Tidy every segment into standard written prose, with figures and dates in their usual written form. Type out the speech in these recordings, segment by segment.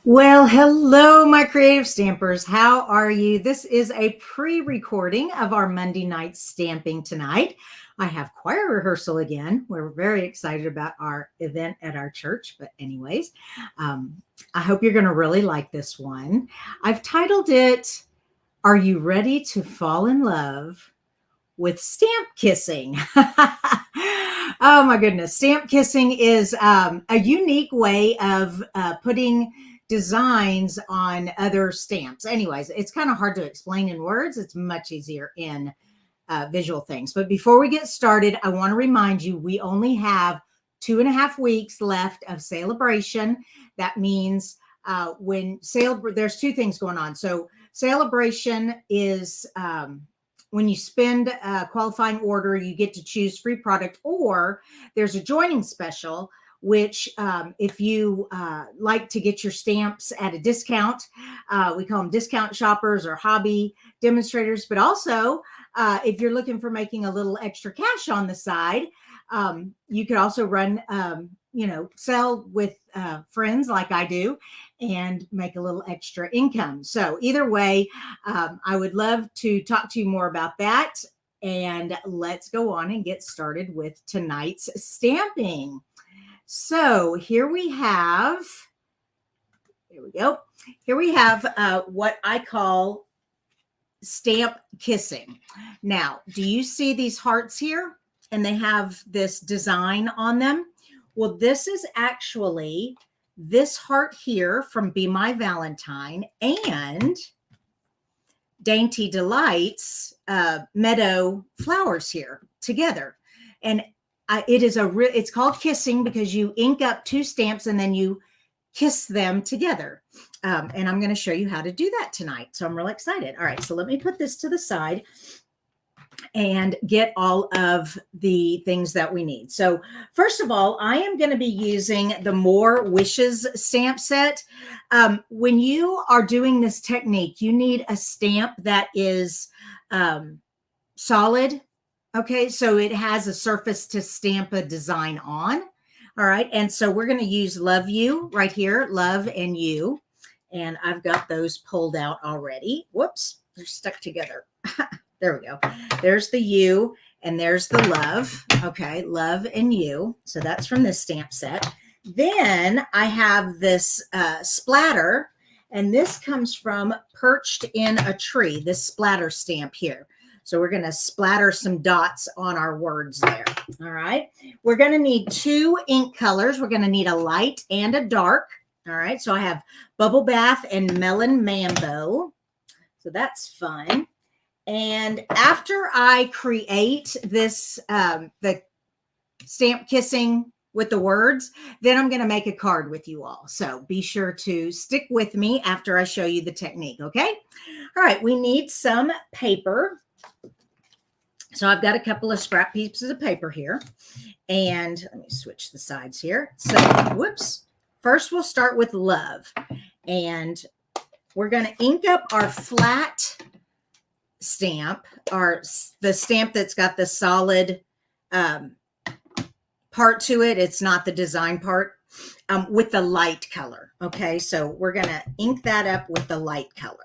Well, hello, my creative stampers. How are you? This is a pre-recording of our Monday night stamping tonight. I have choir rehearsal again. We're very excited about our event at our church. But anyways, I hope you're going to really like this one. I've titled it, Are You Ready to Fall in Love with Stamp Kissing? Oh my goodness. Stamp kissing is a unique way of putting designs on other stamps. Anyways, it's kind of hard to explain in words. It's much easier in visual things. But before we get started, I want to remind you, we only have 2.5 weeks left of celebration. That means there's two things going on. So celebration is when you spend a qualifying order, you get to choose free product, or there's a joining special, which if you like to get your stamps at a discount, we call them discount shoppers or hobby demonstrators. But also, if you're looking for making a little extra cash on the side, you could also run, sell with friends like I do and make a little extra income. So either way, I would love to talk to you more about that. And let's go on and get started with tonight's stamping. So here we go. Here we have what I call stamp kissing. Now, do you see these hearts here? And they have this design on them. Well, this is actually this heart here from Be My Valentine and Dainty Delights meadow flowers here together. And it's called kissing because you ink up two stamps and then you kiss them together. And I'm going to show you how to do that tonight. So I'm really excited. All right, so let me put this to the side and get all of the things that we need. So first of all, I am going to be using the More Wishes stamp set. When you are doing this technique, you need a stamp that is solid. Okay, so it has a surface to stamp a design on. All right, and so we're going to use Love You right here, Love and You. And I've got those pulled out already. Whoops, they're stuck together. There we go. There's the You and there's the Love. Okay, Love and You. So that's from this stamp set. Then I have this splatter, and this comes from Perched in a Tree, this splatter stamp here. So we're going to splatter some dots on our words there. All right. We're going to need 2 ink colors. We're going to need a light and a dark. All right. So I have Bubble Bath and Melon Mambo. So that's fun. And after I create this, the stamp kissing with the words, then I'm going to make a card with you all. So be sure to stick with me after I show you the technique. Okay. All right. We need some paper. So I've got a couple of scrap pieces of paper here, and let me switch the sides here. So, whoops. First, we'll start with Love, and we're going to ink up our flat stamp, the stamp that's got the solid part to it. It's not the design part, with the light color. Okay, so we're going to ink that up with the light color.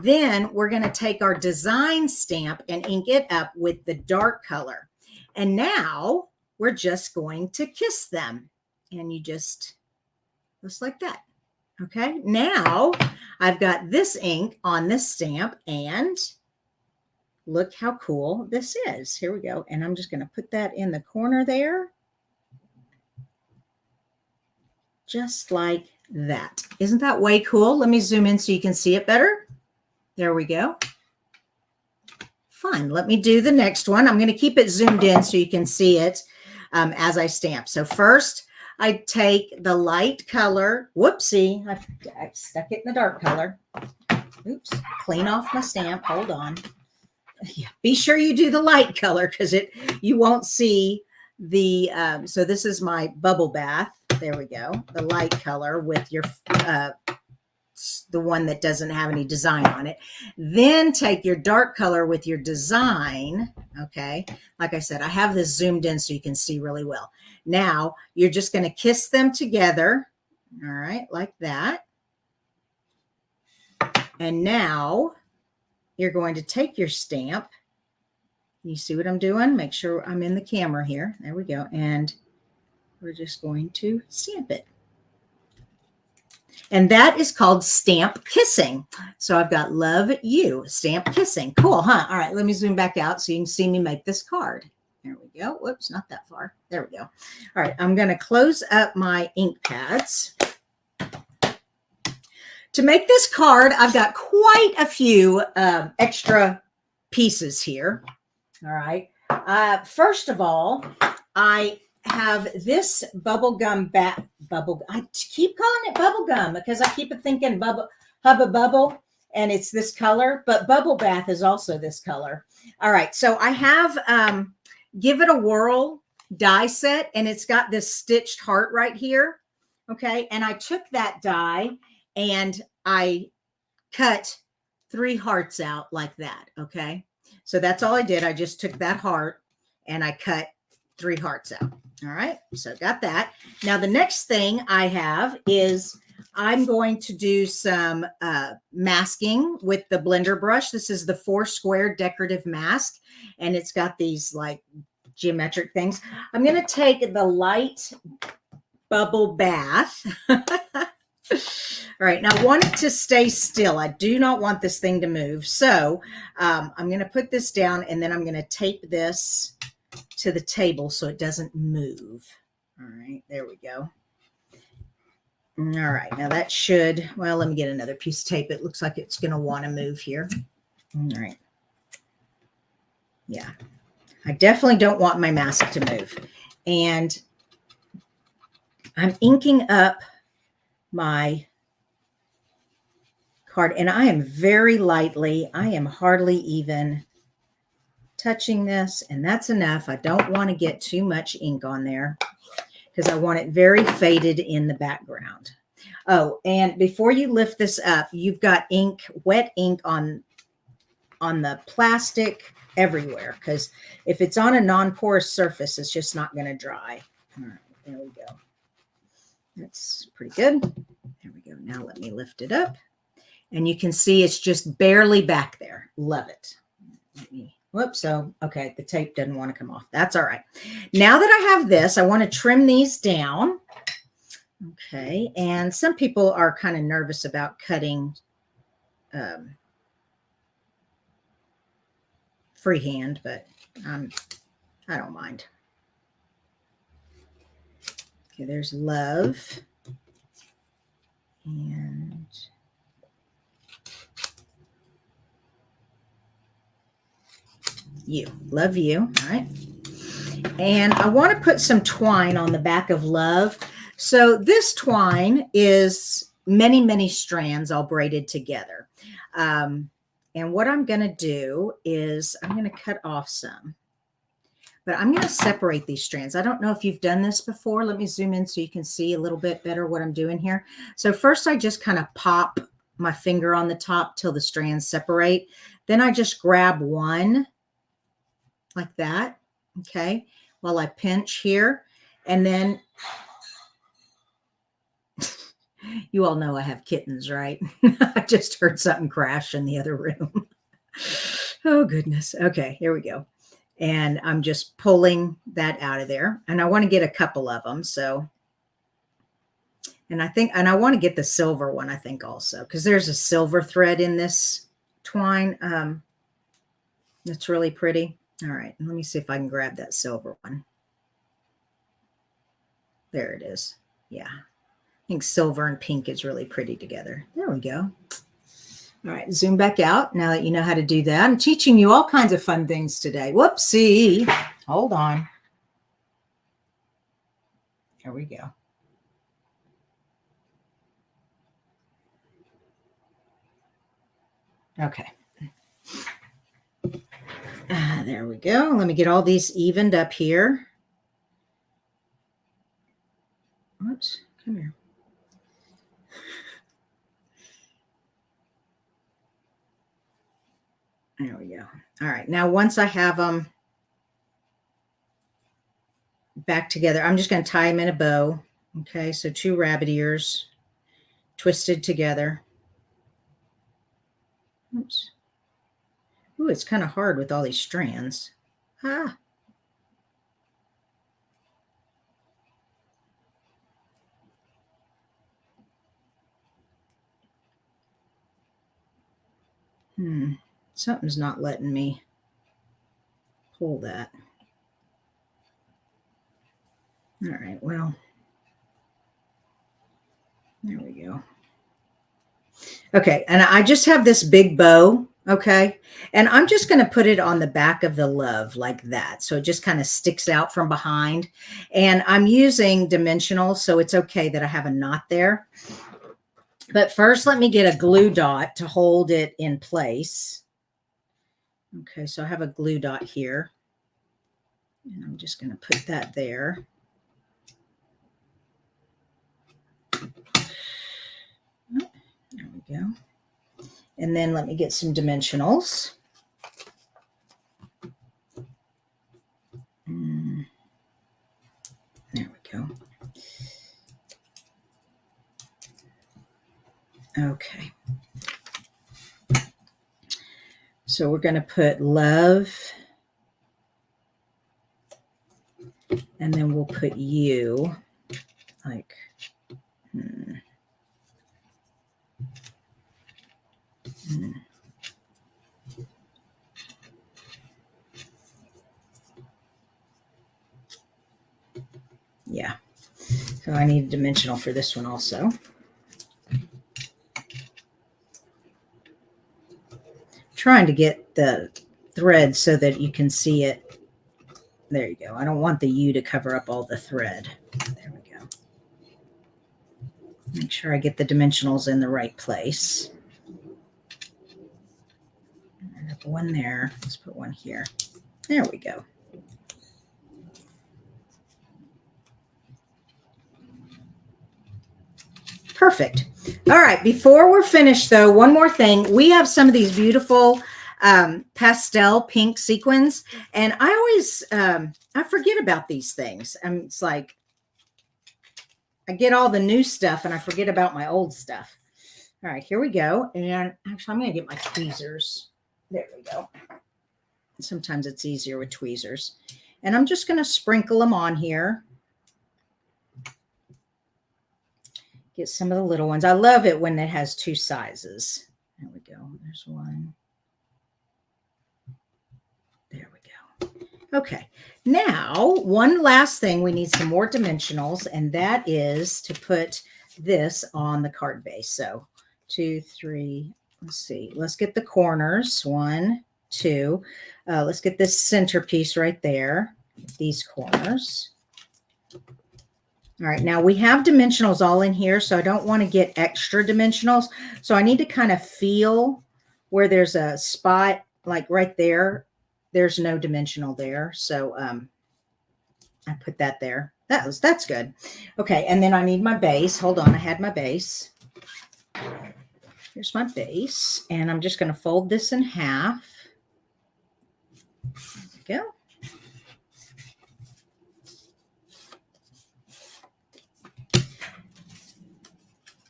Then we're going to take our design stamp and ink it up with the dark color. And now we're just going to kiss them. And you just like that. Okay. Now I've got this ink on this stamp, and look how cool this is. Here we go. And I'm just going to put that in the corner there. Just like that. Isn't that way cool? Let me zoom in so you can see it better. There we go. Fine. Let me do the next one. I'm going to keep it zoomed in so you can see it as I stamp. So first, I take the light color. Whoopsie. I stuck it in the dark color. Oops. Clean off my stamp. Hold on. Yeah. Be sure you do the light color because you won't see the, so this is my Bubble Bath. There we go. The light color with your the one that doesn't have any design on it. Then take your dark color with your design. Okay. Like I said, I have this zoomed in so you can see really well. Now you're just going to kiss them together. All right. Like that. And now you're going to take your stamp. You see what I'm doing? Make sure I'm in the camera here. There we go. And we're just going to stamp it. And that is called stamp kissing. So I've got love you, stamp kissing. Cool, huh? All right, let me zoom back out so you can see me make this card. There we go. Whoops, not that far. There we go. All right, I'm going to close up my ink pads. To make this card, I've got quite a few extra pieces here. All right. First of all, I have this bubble gum I keep calling it bubble gum because I keep thinking Hubba Bubble, and it's this color, but Bubble Bath is also this color. All right. So I have Give It a Whirl die set, and it's got this stitched heart right here. Okay. And I took that die and I cut 3 hearts out like that. Okay. So that's all I did. I just took that heart and I cut 3 hearts out. All right. So got that. Now the next thing I have is I'm going to do some masking with the blender brush. This is the 4 square decorative mask, and it's got these like geometric things. I'm going to take the light Bubble Bath. All right, now I want it to stay still. I do not want this thing to move. So I'm going to put this down, and then I'm going to tape this to the table so it doesn't move. All right, there we go. All right, now that should, well, let me get another piece of tape. It looks like it's going to want to move here. All right. Yeah, I definitely don't want my mask to move. And I'm inking up my card, and I am very lightly, I am hardly even touching this, and that's enough. I don't want to get too much ink on there because I want it very faded in the background. Oh, and before you lift this up, you've got ink, wet ink on the plastic everywhere, because if it's on a non-porous surface, it's just not going to dry. All right, there we go. That's pretty good. There we go. Now let me lift it up. And you can see it's just barely back there. Love it. Whoops. So, okay, the tape doesn't want to come off. That's all right. Now that I have this, I want to trim these down. Okay. And some people are kind of nervous about cutting freehand, but I don't mind. Okay, there's love. And you. Love you. All right. And I want to put some twine on the back of love. So this twine is many, many strands all braided together. And what I'm going to do is I'm going to cut off some. But I'm going to separate these strands. I don't know if you've done this before. Let me zoom in so you can see a little bit better what I'm doing here. So first I just kind of pop my finger on the top till the strands separate. Then I just grab one like that, okay, while I pinch here. And then you all know I have kittens, right? I just heard something crash in the other room. Oh, goodness. Okay, here we go. And I'm just pulling that out of there. And I want to get a couple of them. So, and I want to get the silver one, I think also, because there's a silver thread in this twine. That's really pretty. All right, let me see if I can grab that silver one. There it is. Yeah, I think silver and pink is really pretty together. There we go. All right, zoom back out now that you know how to do that. I'm teaching you all kinds of fun things today. Whoopsie. Hold on. Here we go. Okay. There we go. Let me get all these evened up here. Oops, come here. There we go. All right. Now, once I have them back together, I'm just going to tie them in a bow. Okay. So 2 rabbit ears twisted together. Oops. Ooh, it's kind of hard with all these strands. Ah. Something's not letting me pull that. All right, well, there we go. Okay, and I just have this big bow, okay? And I'm just going to put it on the back of the love like that. So it just kind of sticks out from behind. And I'm using dimensional, so it's okay that I have a knot there. But first, let me get a glue dot to hold it in place. Okay, so I have a glue dot here. And I'm just going to put that there. There we go. And then let me get some dimensionals. There we go. Okay. So we're going to put love, and then we'll put you, like, yeah. So I need a dimensional for this one also. Trying to get the thread so that you can see it. There you go. I don't want the U to cover up all the thread. There we go. Make sure I get the dimensionals in the right place. I have one there. Let's put one here. There we go. Perfect. All right. Before we're finished, though, one more thing. We have some of these beautiful pastel pink sequins, and I always I forget about these things. It's like I get all the new stuff, and I forget about my old stuff. All right, here we go. And actually, I'm going to get my tweezers. There we go. Sometimes it's easier with tweezers. And I'm just going to sprinkle them on here. Get some of the little ones. I love it when it has two sizes. There we go. There's one. There we go. Okay. Now, one last thing. We need some more dimensionals, and that is to put this on the card base. So 2, 3, let's see. Let's get the corners. 1, 2. Let's get this centerpiece right there. These corners. All right, now we have dimensionals all in here, so I don't want to get extra dimensionals. So I need to kind of feel where there's a spot, like right there. There's no dimensional there, so I put that there. That's good. Okay, and then I need my base. Hold on, I had my base. Here's my base, and I'm just going to fold this in half. There we go.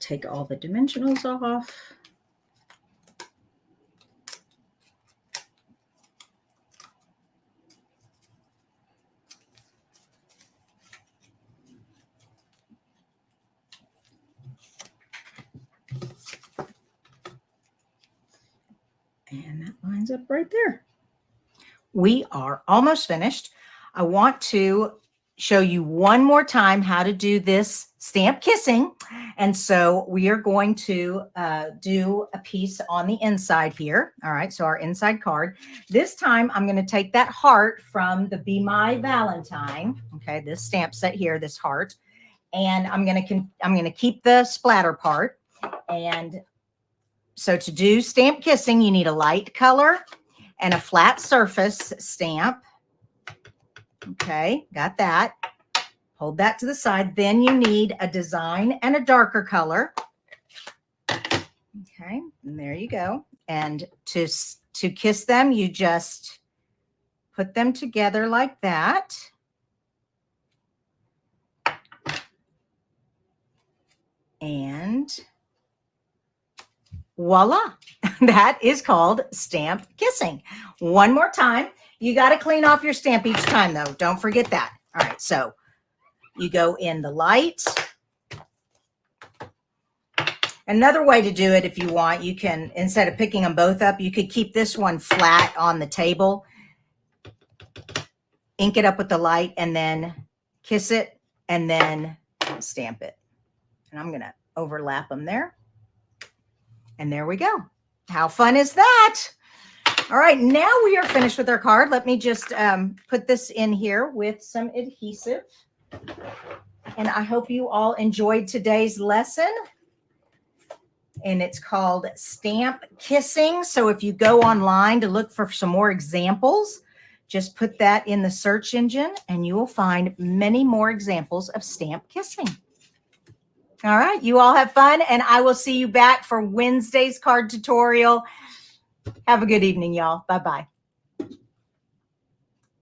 Take all the dimensionals off. And that lines up right there. We are almost finished. I want to show you one more time how to do this stamp kissing. And so we are going to do a piece on the inside here. All right, so our inside card. This time I'm going to take that heart from the Be My Valentine. Okay, this stamp set here, this heart. And I'm going to keep the splatter part. And so to do stamp kissing, you need a light color and a flat surface stamp. Okay, got that. Hold that to the side. Then you need a design and a darker color. Okay, and there you go. And to kiss them, you just put them together like that. And voila. That is called stamp kissing. One more time. You got to clean off your stamp each time, though. Don't forget that. All right, so you go in the light. Another way to do it, if you want, you can, instead of picking them both up, you could keep this one flat on the table, ink it up with the light, and then kiss it, and then stamp it. And I'm going to overlap them there. And there we go. How fun is that? All right, now we are finished with our card. Let me just put this in here with some adhesive. And I hope you all enjoyed today's lesson. And it's called Stamp Kissing. So if you go online to look for some more examples, just put that in the search engine and you will find many more examples of stamp kissing. All right, you all have fun, and I will see you back for Wednesday's card tutorial. Have a good evening, y'all. Bye-bye.